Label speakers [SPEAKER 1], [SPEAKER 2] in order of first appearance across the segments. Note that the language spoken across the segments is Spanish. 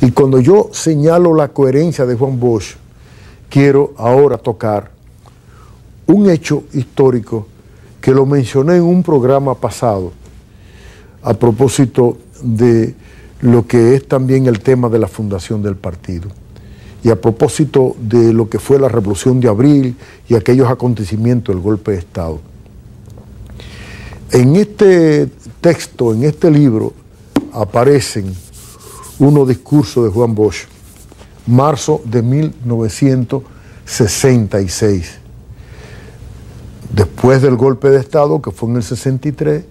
[SPEAKER 1] Y cuando yo señalo la coherencia de Juan Bosch, quiero ahora tocar un hecho histórico que lo mencioné en un programa pasado a propósito de lo que es también el tema de la fundación del partido y a propósito de lo que fue la Revolución de Abril y aquellos acontecimientos del golpe de Estado. En este texto, en este libro, aparecen unos discursos de Juan Bosch, marzo de 1966, después del golpe de Estado, que fue en el 63,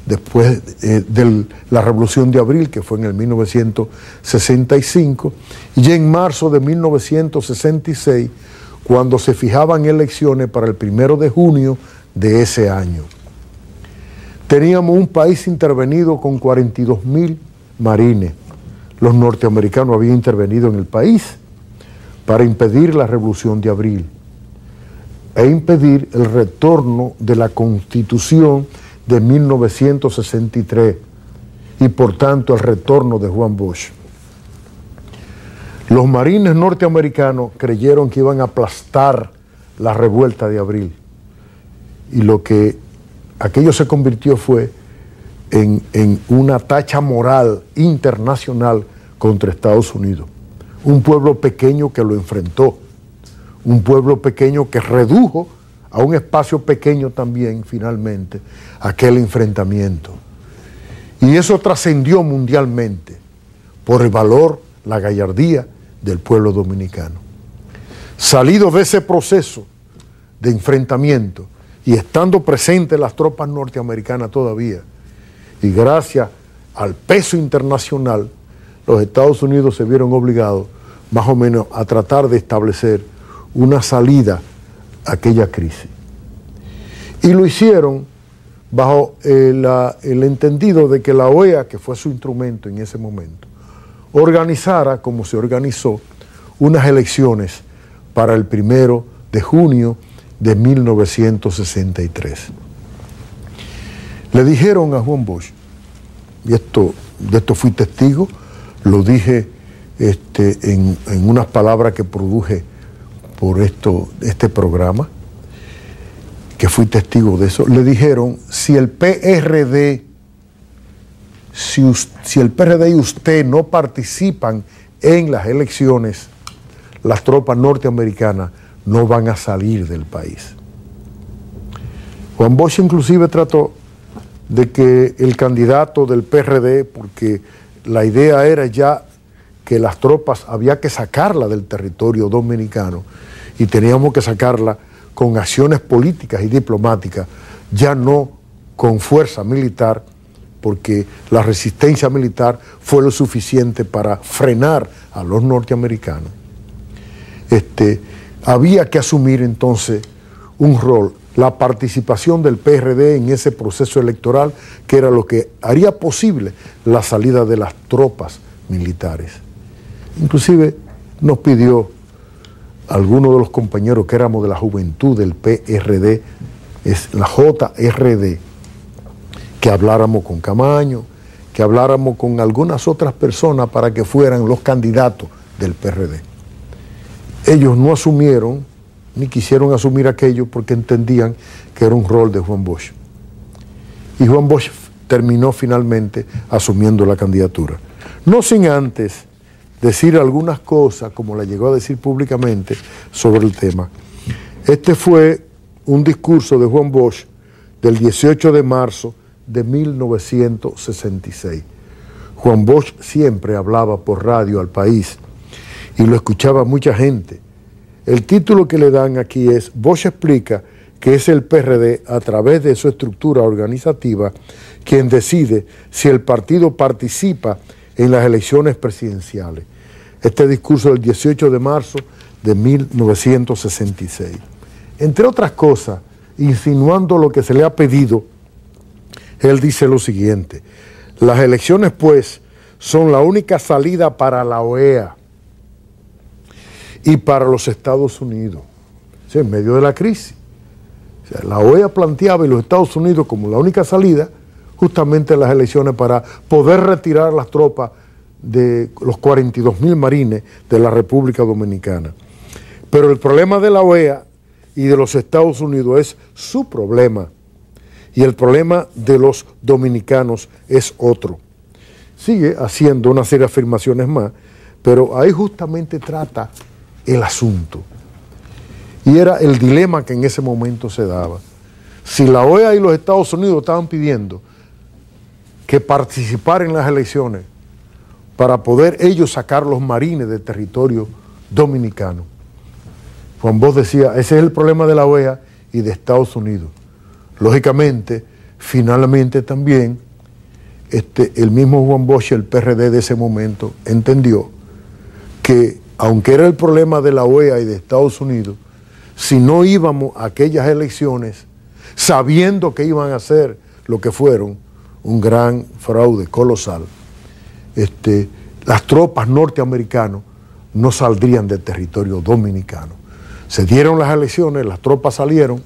[SPEAKER 1] después de la Revolución de Abril, que fue en el 1965, y ya en marzo de 1966, cuando se fijaban elecciones para el 1 de junio de ese año. Teníamos un país intervenido con 42.000 marines. Los norteamericanos habían intervenido en el país para impedir la Revolución de Abril e impedir el retorno de la Constitución de 1963 y por tanto el retorno de Juan Bosch. Los marines norteamericanos creyeron que iban a aplastar la revuelta de Abril y lo que aquello se convirtió fue en una tacha moral internacional contra Estados Unidos. Un pueblo pequeño que lo enfrentó, un pueblo pequeño que redujo a un espacio pequeño también, finalmente, aquel enfrentamiento. Y eso trascendió mundialmente por el valor, la gallardía del pueblo dominicano. Salido de ese proceso de enfrentamiento y estando presentes las tropas norteamericanas todavía, y gracias al peso internacional, los Estados Unidos se vieron obligados más o menos a tratar de establecer una salida a aquella crisis. Y lo hicieron bajo el entendido de que la OEA, que fue su instrumento en ese momento, organizara, como se organizó, unas elecciones para el 1 de junio de 1963. Le dijeron a Juan Bosch, y de esto fui testigo, lo dije en unas palabras que produje por este programa, que fui testigo de eso, le dijeron, si el PRD y usted no participan en las elecciones, las tropas norteamericanas no van a salir del país. Juan Bosch inclusive trató de que el candidato del PRD, porque la idea era ya que las tropas había que sacarlas del territorio dominicano y teníamos que sacarla con acciones políticas y diplomáticas, ya no con fuerza militar, porque la resistencia militar fue lo suficiente para frenar a los norteamericanos. Había que asumir entonces un rol, la participación del PRD en ese proceso electoral, que era lo que haría posible la salida de las tropas militares. Inclusive nos pidió algunos de los compañeros que éramos de la juventud del PRD, es la JRD, que habláramos con Camaño, que habláramos con algunas otras personas para que fueran los candidatos del PRD. Ellos no asumieron, ni quisieron asumir aquello porque entendían que era un rol de Juan Bosch. Y Juan Bosch terminó finalmente asumiendo la candidatura. No sin antes decir algunas cosas, como la llegó a decir públicamente, sobre el tema. Este fue un discurso de Juan Bosch del 18 de marzo de 1966. Juan Bosch siempre hablaba por radio al país y lo escuchaba mucha gente. El título que le dan aquí es Bosch explica que es el PRD, a través de su estructura organizativa, quien decide si el partido participa en las elecciones presidenciales. Este discurso del 18 de marzo de 1966. Entre otras cosas, insinuando lo que se le ha pedido, él dice lo siguiente: las elecciones, pues, son la única salida para la OEA y para los Estados Unidos, o sea, en medio de la crisis. O sea, la OEA planteaba y los Estados Unidos como la única salida, justamente las elecciones para poder retirar las tropas de los 42.000 marines de la República Dominicana. Pero el problema de la OEA y de los Estados Unidos es su problema, y el problema de los dominicanos es otro. Sigue haciendo una serie de afirmaciones más, pero ahí justamente trata el asunto. Y era el dilema que en ese momento se daba. Si la OEA y los Estados Unidos estaban pidiendo que participar en las elecciones para poder ellos sacar los marines del territorio dominicano, Juan Bosch decía, ese es el problema de la OEA y de Estados Unidos. Lógicamente, finalmente también, el mismo Juan Bosch y el PRD de ese momento entendió que, aunque era el problema de la OEA y de Estados Unidos, si no íbamos a aquellas elecciones sabiendo que iban a hacer lo que fueron, un gran fraude colosal, las tropas norteamericanas no saldrían del territorio dominicano. Se dieron las elecciones, las tropas salieron,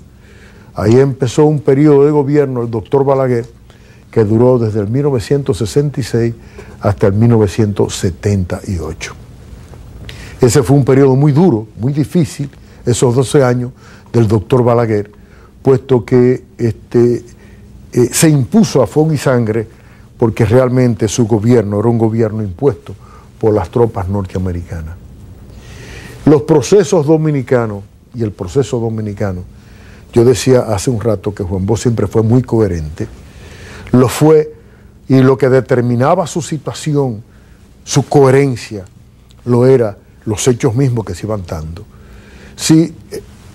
[SPEAKER 1] ahí empezó un periodo de gobierno del doctor Balaguer, que duró desde el 1966 hasta el 1978. Ese fue un periodo muy duro, muy difícil, esos 12 años del doctor Balaguer, puesto que se impuso a fuego y sangre porque realmente su gobierno era un gobierno impuesto por las tropas norteamericanas. Los procesos dominicanos y el proceso dominicano, yo decía hace un rato que Juan Bosch siempre fue muy coherente, lo fue, y lo que determinaba su situación, su coherencia, lo era los hechos mismos que se iban dando. Si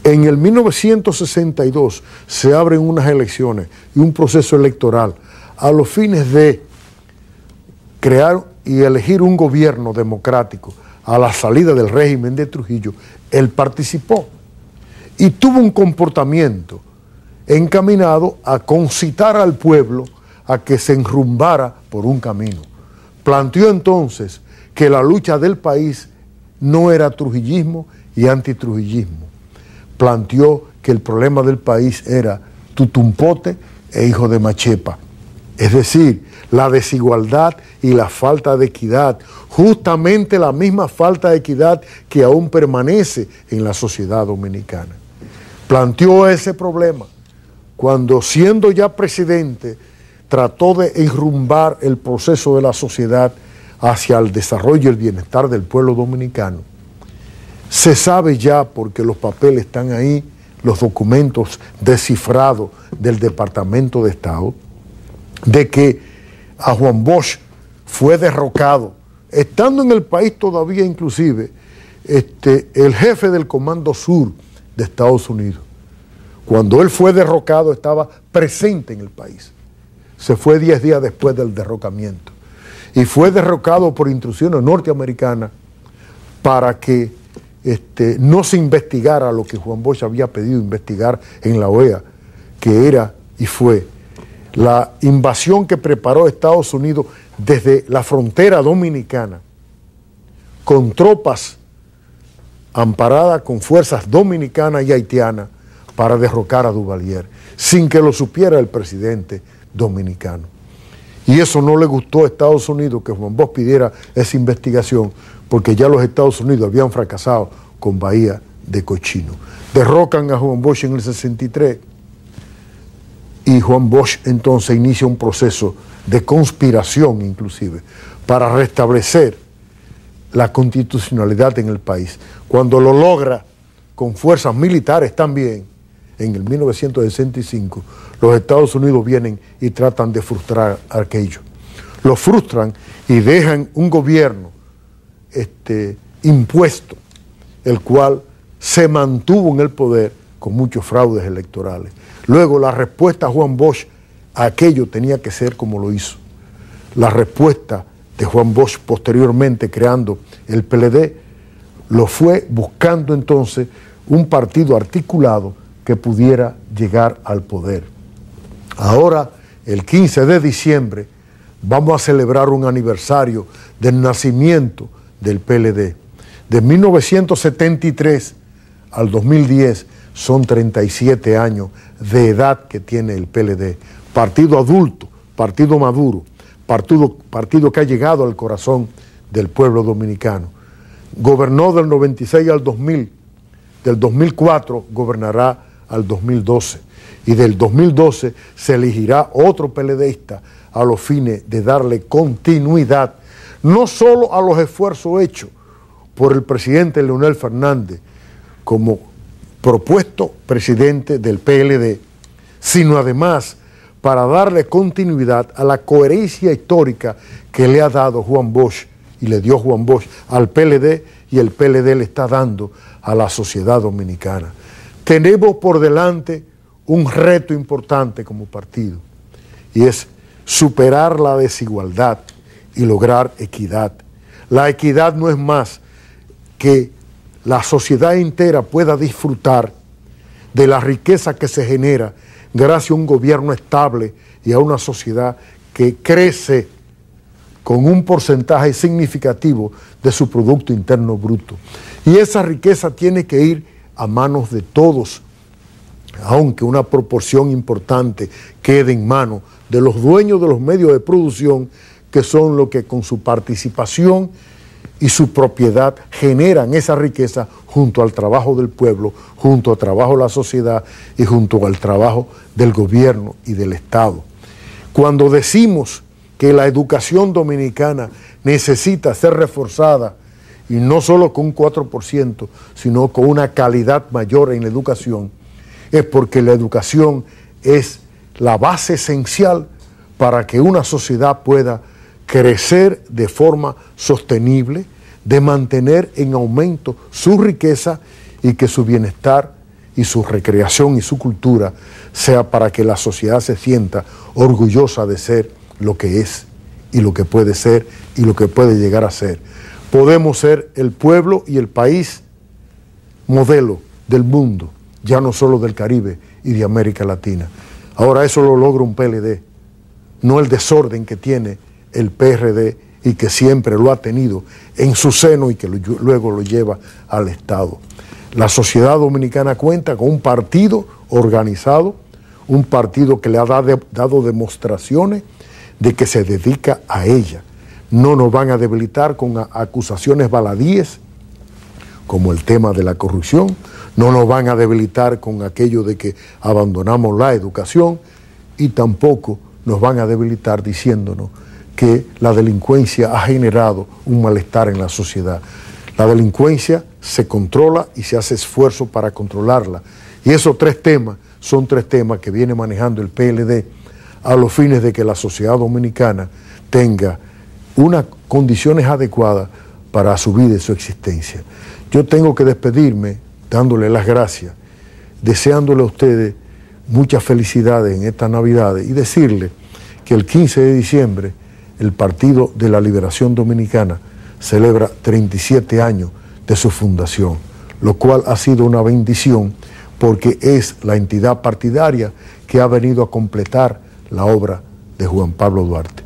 [SPEAKER 1] en el 1962 se abren unas elecciones y un proceso electoral a los fines de crear y elegir un gobierno democrático a la salida del régimen de Trujillo, él participó y tuvo un comportamiento encaminado a concitar al pueblo a que se enrumbara por un camino. Planteó entonces que la lucha del país no era trujillismo y antitrujillismo. Planteó que el problema del país era tutumpote e hijo de machepa. Es decir, la desigualdad y la falta de equidad, justamente la misma falta de equidad que aún permanece en la sociedad dominicana. Planteó ese problema cuando, siendo ya presidente, trató de enrumbar el proceso de la sociedad hacia el desarrollo y el bienestar del pueblo dominicano. Se sabe ya, porque los papeles están ahí, los documentos descifrados del Departamento de Estado, de que a Juan Bosch fue derrocado, estando en el país todavía inclusive, el jefe del Comando Sur de Estados Unidos. Cuando él fue derrocado estaba presente en el país. Se fue 10 días después del derrocamiento. Y fue derrocado por instrucciones norteamericanas para que no se investigara lo que Juan Bosch había pedido investigar en la OEA, que era y fue la invasión que preparó Estados Unidos desde la frontera dominicana, con tropas amparadas con fuerzas dominicanas y haitianas para derrocar a Duvalier, sin que lo supiera el presidente dominicano. Y eso no le gustó a Estados Unidos, que Juan Bosch pidiera esa investigación, porque ya los Estados Unidos habían fracasado con Bahía de Cochino. Derrocan a Juan Bosch en el 63 y Juan Bosch entonces inicia un proceso de conspiración inclusive para restablecer la constitucionalidad en el país. Cuando lo logra con fuerzas militares también, en el 1965, los Estados Unidos vienen y tratan de frustrar aquello. Lo frustran y dejan un gobierno impuesto, el cual se mantuvo en el poder con muchos fraudes electorales. Luego la respuesta a Juan Bosch a aquello tenía que ser como lo hizo. La respuesta de Juan Bosch posteriormente creando el PLD lo fue buscando entonces un partido articulado que pudiera llegar al poder. Ahora, el 15 de diciembre, vamos a celebrar un aniversario del nacimiento del PLD. De 1973 al 2010 son 37 años de edad que tiene el PLD. Partido adulto, partido maduro, partido que ha llegado al corazón del pueblo dominicano. Gobernó del 96 al 2000, del 2004 gobernará al 2012 y del 2012 se elegirá otro PLDista a los fines de darle continuidad no solo a los esfuerzos hechos por el presidente Leonel Fernández como propuesto presidente del PLD, sino además para darle continuidad a la coherencia histórica que le ha dado Juan Bosch y le dio Juan Bosch al PLD y el PLD le está dando a la sociedad dominicana. Tenemos por delante un reto importante como partido y es superar la desigualdad y lograr equidad. La equidad no es más que la sociedad entera pueda disfrutar de la riqueza que se genera gracias a un gobierno estable y a una sociedad que crece con un porcentaje significativo de su Producto Interno Bruto. Y esa riqueza tiene que ir a manos de todos, aunque una proporción importante quede en manos de los dueños de los medios de producción, que son los que con su participación y su propiedad generan esa riqueza junto al trabajo del pueblo, junto al trabajo de la sociedad y junto al trabajo del gobierno y del Estado. Cuando decimos que la educación dominicana necesita ser reforzada, y no solo con un 4%, sino con una calidad mayor en la educación, es porque la educación es la base esencial para que una sociedad pueda crecer de forma sostenible, de mantener en aumento su riqueza y que su bienestar y su recreación y su cultura sea para que la sociedad se sienta orgullosa de ser lo que es y lo que puede ser y lo que puede llegar a ser. Podemos ser el pueblo y el país modelo del mundo, ya no solo del Caribe y de América Latina. Ahora eso lo logra un PLD, no el desorden que tiene el PRD y que siempre lo ha tenido en su seno y que luego lo lleva al Estado. La sociedad dominicana cuenta con un partido organizado, un partido que le ha dado demostraciones de que se dedica a ella. No nos van a debilitar con acusaciones baladíes, como el tema de la corrupción, no nos van a debilitar con aquello de que abandonamos la educación y tampoco nos van a debilitar diciéndonos que la delincuencia ha generado un malestar en la sociedad. La delincuencia se controla y se hace esfuerzo para controlarla. Y esos tres temas son tres temas que viene manejando el PLD a los fines de que la sociedad dominicana tenga unas condiciones adecuadas para su vida y su existencia. Yo tengo que despedirme dándole las gracias, deseándole a ustedes muchas felicidades en estas Navidades y decirle que el 15 de diciembre el Partido de la Liberación Dominicana celebra 37 años de su fundación, lo cual ha sido una bendición porque es la entidad partidaria que ha venido a completar la obra de Juan Pablo Duarte.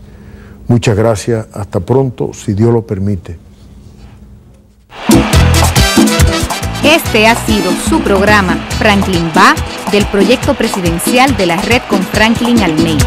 [SPEAKER 1] Muchas gracias, hasta pronto, si Dios lo permite.
[SPEAKER 2] Este ha sido su programa Franklin Va, del proyecto presidencial de la Red con Franklin Almeida.